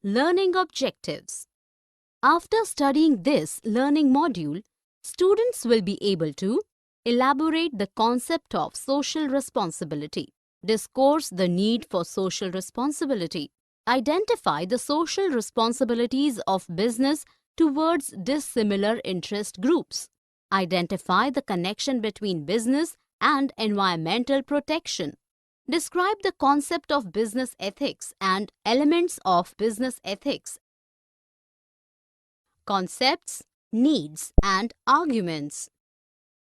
Learning objectives. After studying this learning module, students will be able to elaborate the concept of social responsibility, discourse the need for social responsibility, identify the social responsibilities of business towards dissimilar interest groups, identify the connection between business and environmental protection, describe the concept of business ethics and elements of business ethics, concepts, needs, and arguments.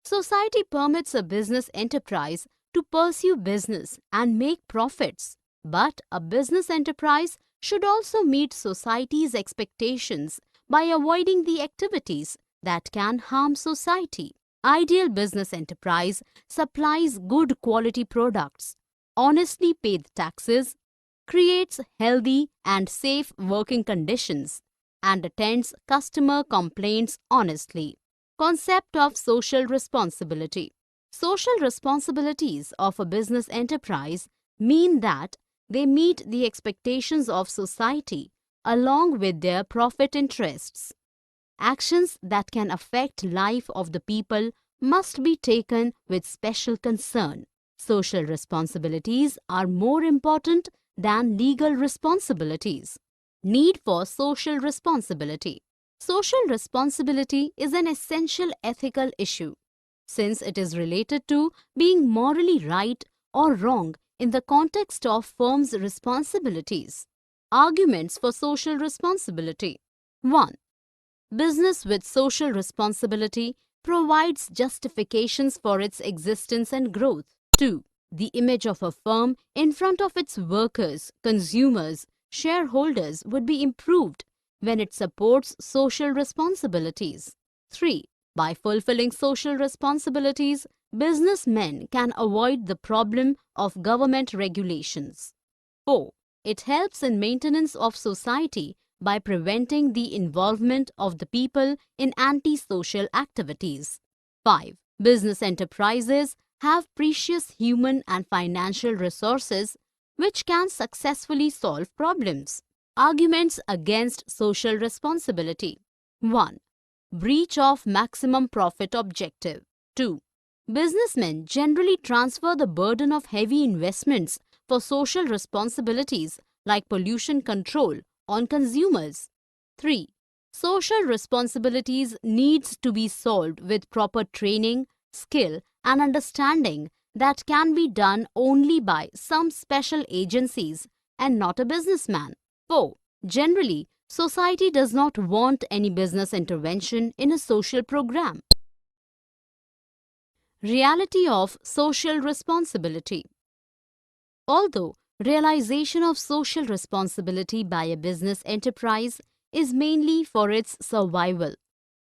Society permits a business enterprise to pursue business and make profits, but a business enterprise should also meet society's expectations by avoiding the activities that can harm society. Ideal business enterprise supplies good quality products, honestly pays taxes, creates healthy and safe working conditions, and attends customer complaints honestly. Concept of social responsibility. Social responsibilities of a business enterprise mean that they meet the expectations of society along with their profit interests. Actions that can affect life of the people must be taken with special concern. Social responsibilities are more important than legal responsibilities. Need for social responsibility. Social responsibility is an essential ethical issue since it is related to being morally right or wrong in the context of firms' responsibilities. Arguments for social responsibility. 1. Business with social responsibility provides justifications for its existence and growth. 2. The image of a firm in front of its workers, consumers, shareholders would be improved when it supports social responsibilities. 3. By fulfilling social responsibilities, businessmen can avoid the problem of government regulations. 4. It helps in maintenance of society by preventing the involvement of the people in anti-social activities. 5. Business enterprises have precious human and financial resources which can successfully solve problems. Arguments against social responsibility. 1. Breach of maximum profit objective. 2. Businessmen generally transfer the burden of heavy investments for social responsibilities like pollution control on consumers. 3. Social responsibilities needs to be solved with proper training, skill and understanding that can be done only by some special agencies and not a businessman. 4. Generally, society does not want any business intervention in a social program. Reality of social responsibility. Although realization of social responsibility by a business enterprise is mainly for its survival,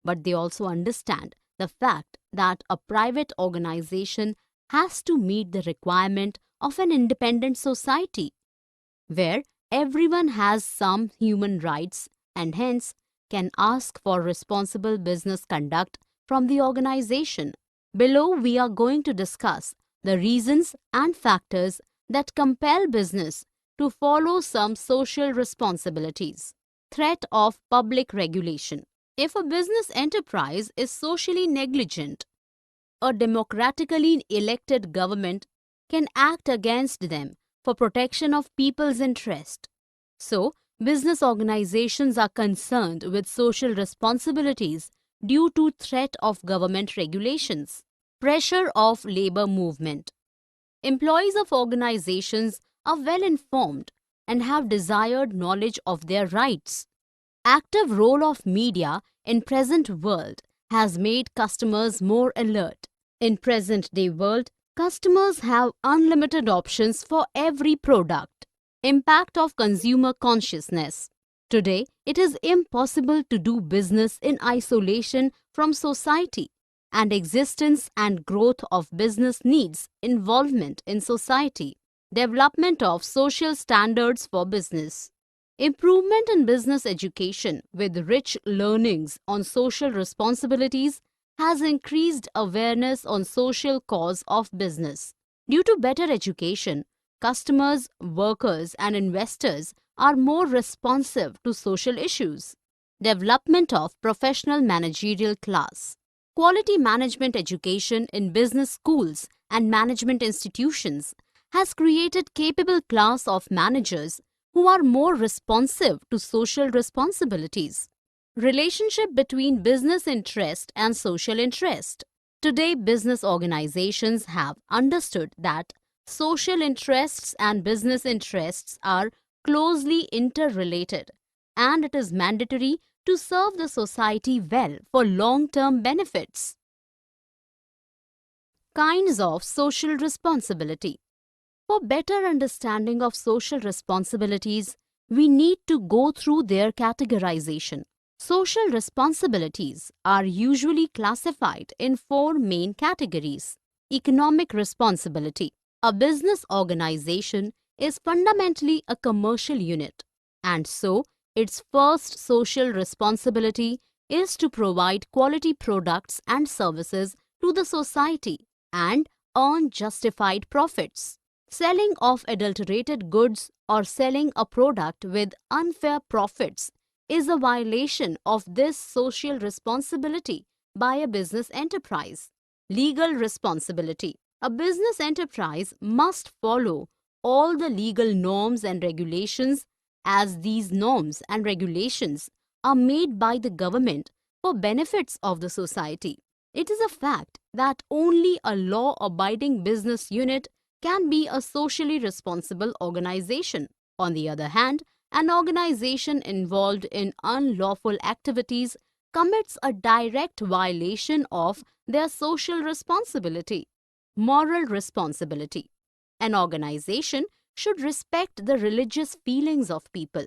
but they also understand the fact that a private organization has to meet the requirement of an independent society, where everyone has some human rights and hence can ask for responsible business conduct from the organization. Below, we are going to discuss the reasons and factors that compel business to follow some social responsibilities. Threat of public regulation. If a business enterprise is socially negligent, a democratically elected government can act against them for protection of people's interest. So, business organizations are concerned with social responsibilities due to threat of government regulations. Pressure of labor movement. Employees of organizations are well informed and have desired knowledge of their rights. Active role of media in present world has made customers more alert. In present day world, customers have unlimited options for every product. Impact of consumer consciousness. Today, it is impossible to do business in isolation from society, and existence and growth of business needs involvement in society. Development of social standards for business. Improvement in business education with rich learnings on social responsibilities has increased awareness on social cause of business. Due to better education, customers, workers, and investors are more responsive to social issues. Development of professional managerial class. Quality management education in business schools and management institutions has created capable class of managers who are more responsive to social responsibilities. Relationship between business interest and social interest. Today, business organizations have understood that social interests and business interests are closely interrelated, and it is mandatory to serve the society well for long-term benefits. Kinds of social responsibility. For better understanding of social responsibilities, we need to go through their categorization. Social responsibilities are usually classified in four main categories. Economic responsibility. A business organization is fundamentally a commercial unit, and so its first social responsibility is to provide quality products and services to the society and earn justified profits. Selling of adulterated goods or selling a product with unfair profits is a violation of this social responsibility by a business enterprise. Legal responsibility. A business enterprise must follow all the legal norms and regulations, as these norms and regulations are made by the government for benefits of the society. It is a fact that only a law-abiding business unit can be a socially responsible organization. On the other hand, an organization involved in unlawful activities commits a direct violation of their social responsibility. Moral responsibility. An organization should respect the religious feelings of people.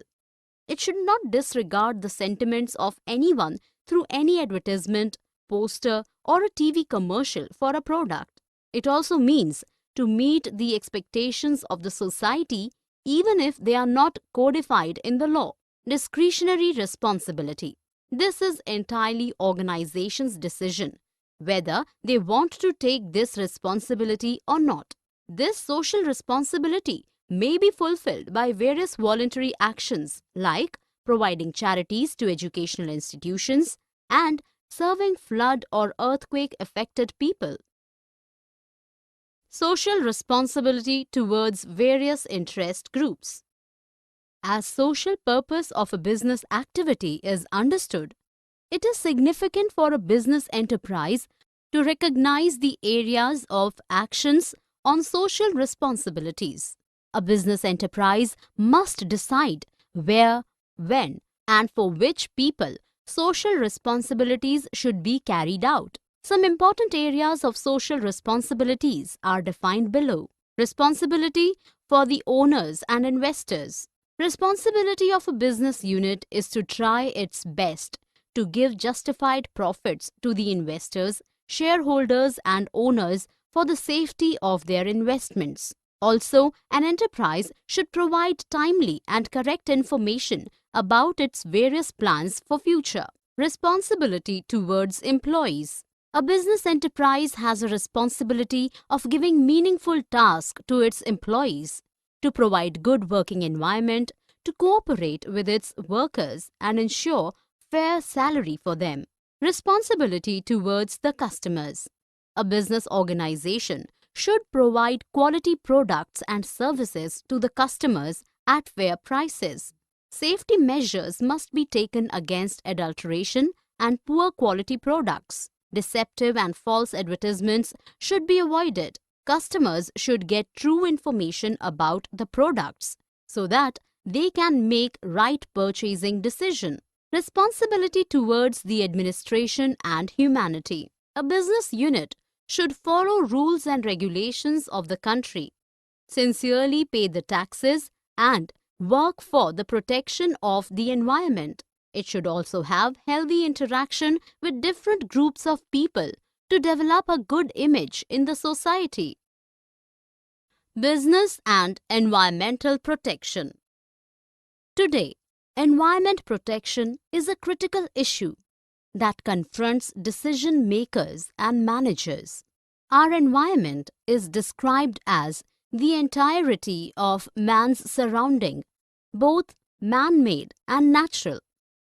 It should not disregard the sentiments of anyone through any advertisement, poster, or a TV commercial for a product. It also means to meet the expectations of the society even if they are not codified in the law. Discretionary responsibility. This is entirely organization's decision whether they want to take this responsibility or not. This social responsibility may be fulfilled by various voluntary actions like providing charities to educational institutions and serving flood or earthquake affected people. Social responsibility towards various interest groups. As social purpose of a business activity is understood, it is significant for a business enterprise to recognize the areas of actions on social responsibilities. A business enterprise must decide where, when, and for which people social responsibilities should be carried out. Some important areas of social responsibilities are defined below. Responsibility for the owners and investors. Responsibility of a business unit is to try its best to give justified profits to the investors, shareholders, and owners for the safety of their investments. Also, an enterprise should provide timely and correct information about its various plans for future. Responsibility towards employees. A business enterprise has a responsibility of giving meaningful tasks to its employees, to provide good working environment, to cooperate with its workers and ensure fair salary for them. Responsibility towards the customers. A business organization should provide quality products and services to the customers at fair prices. Safety measures must be taken against adulteration and poor quality products. Deceptive and false advertisements should be avoided. Customers should get true information about the products so that they can make right purchasing decision. Responsibility towards the administration and humanity. A business unit should follow rules and regulations of the country, sincerely pay the taxes, and work for the protection of the environment. It should also have healthy interaction with different groups of people to develop a good image in the society. Business and environmental protection. Today, environment protection is a critical issue that confronts decision makers and managers. Our environment is described as the entirety of man's surrounding, both man-made and natural.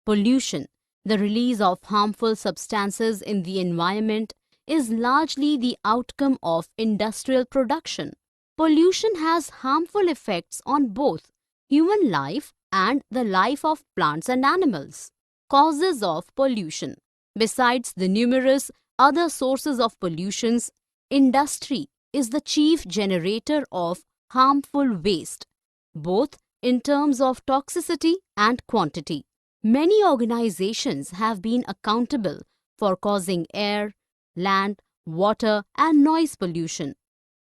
Pollution, the release of harmful substances in the environment, is largely the outcome of industrial production. Pollution has harmful effects on both human life and the life of plants and animals. Causes of pollution. Besides the numerous other sources of pollutions, industry is the chief generator of harmful waste, both in terms of toxicity and quantity. Many organizations have been accountable for causing air, land, water, and noise pollution.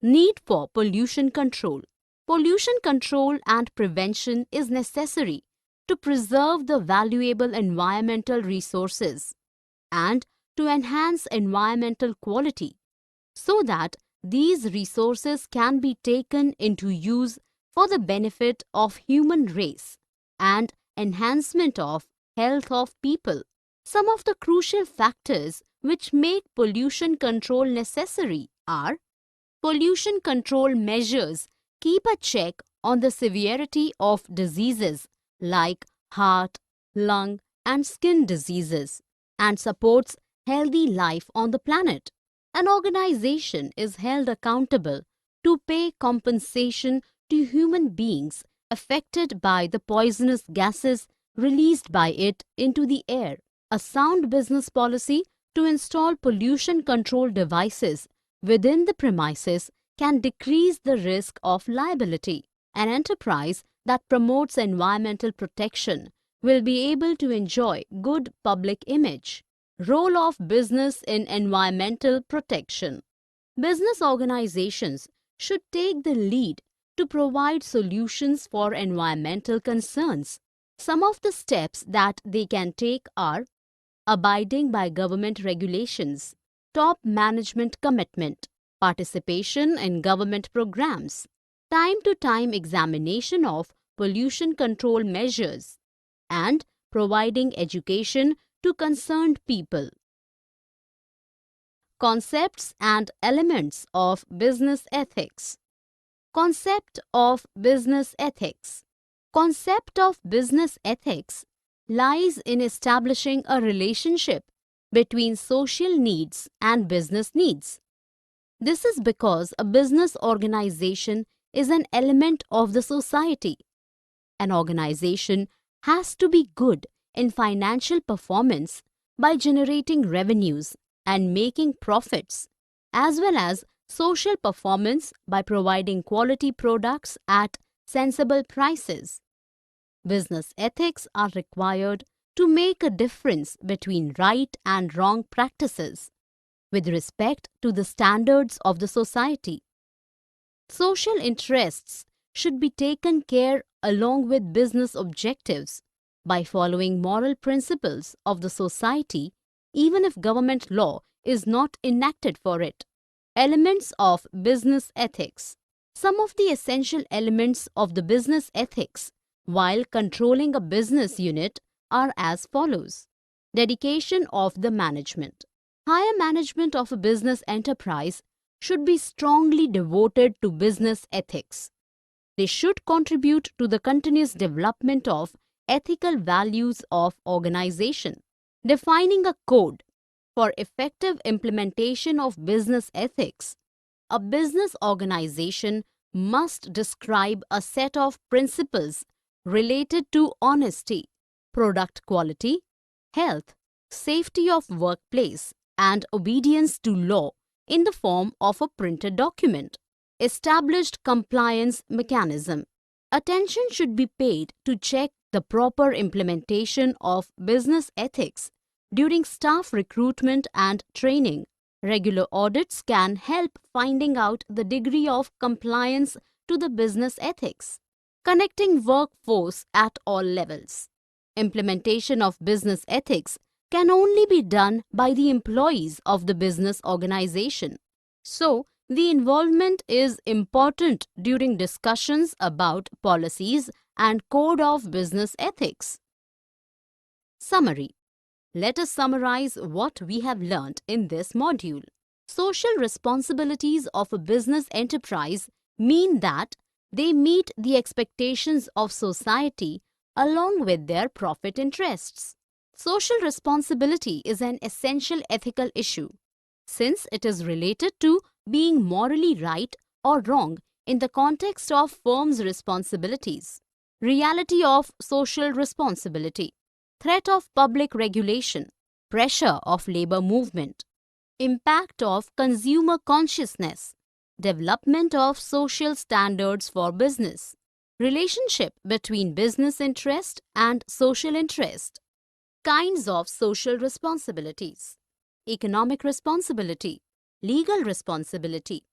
Need for pollution control. Pollution control and prevention is necessary to preserve the valuable environmental resources and to enhance environmental quality so that these resources can be taken into use for the benefit of human race and enhancement of health of people. Some of the crucial factors which make pollution control necessary are: pollution control measures keep a check on the severity of diseases like heart, lung, and skin diseases and supports healthy life on the planet. An organization is held accountable to pay compensation to human beings affected by the poisonous gases released by it into the air. A sound business policy to install pollution control devices within the premises can decrease the risk of liability. An enterprise that promotes environmental protection will be able to enjoy good public image. Role of business in environmental protection. Business organizations should take the lead to provide solutions for environmental concerns. Some of the steps that they can take are: abiding by government regulations, top management commitment, participation in government programs, time-to-time examination of pollution control measures, and providing education to concerned people. Concepts and elements of business ethics. Concept of business ethics. Concept of business ethics lies in establishing a relationship between social needs and business needs. This is because a business organization is an element of the society. An organization has to be good in financial performance by generating revenues and making profits, as well as social performance by providing quality products at sensible prices. Business ethics are required to make a difference between right and wrong practices with respect to the standards of the society. Social interests should be taken care along with business objectives by following moral principles of the society even if government law is not enacted for it. Elements of business ethics. Some of the essential elements of the business ethics while controlling a business unit are as follows. Dedication of the management. Higher management of a business enterprise should be strongly devoted to business ethics. They should contribute to the continuous development of ethical values of organization. Defining a code for effective implementation of business ethics. A business organization must describe a set of principles related to honesty, product quality, health, safety of workplace, and obedience to law in the form of a printed document. Established compliance mechanism. Attention should be paid to check the proper implementation of business ethics during staff recruitment and training. Regular audits can help finding out the degree of compliance to the business ethics. Connecting workforce at all levels. Implementation of business ethics can only be done by the employees of the business organization. So, the involvement is important during discussions about policies and code of business ethics. Summary. Let us summarize what we have learnt in this module. Social responsibilities of a business enterprise mean that they meet the expectations of society along with their profit interests. Social responsibility is an essential ethical issue since it is related to being morally right or wrong in the context of firms' responsibilities. Reality of social responsibility, threat of public regulation, pressure of labor movement, impact of consumer consciousness, development of social standards for business, relationship between business interest and social interest, kinds of social responsibilities, economic responsibility, legal responsibility,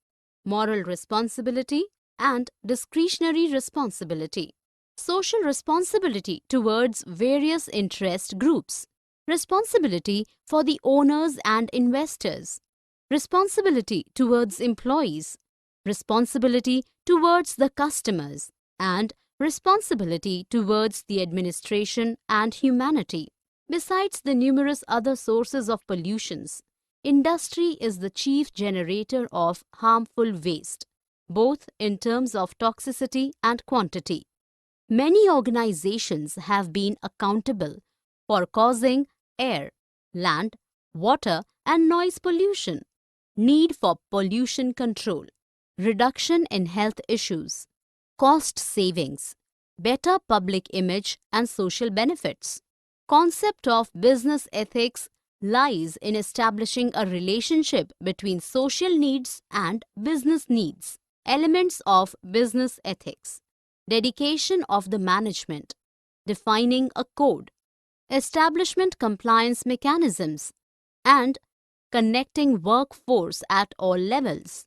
moral responsibility, and discretionary responsibility. Social responsibility towards various interest groups, responsibility for the owners and investors, responsibility towards employees, responsibility towards the customers, and responsibility towards the administration and humanity. Besides the numerous other sources of pollutions, industry is the chief generator of harmful waste, both in terms of toxicity and quantity. Many organizations have been accountable for causing air, land, water, and noise pollution, need for pollution control, reduction in health issues, cost savings, better public image and social benefits. Concept of business ethics lies in establishing a relationship between social needs and business needs. Elements of business ethics: dedication of the management, defining a code, establishment compliance mechanisms, and connecting workforce at all levels.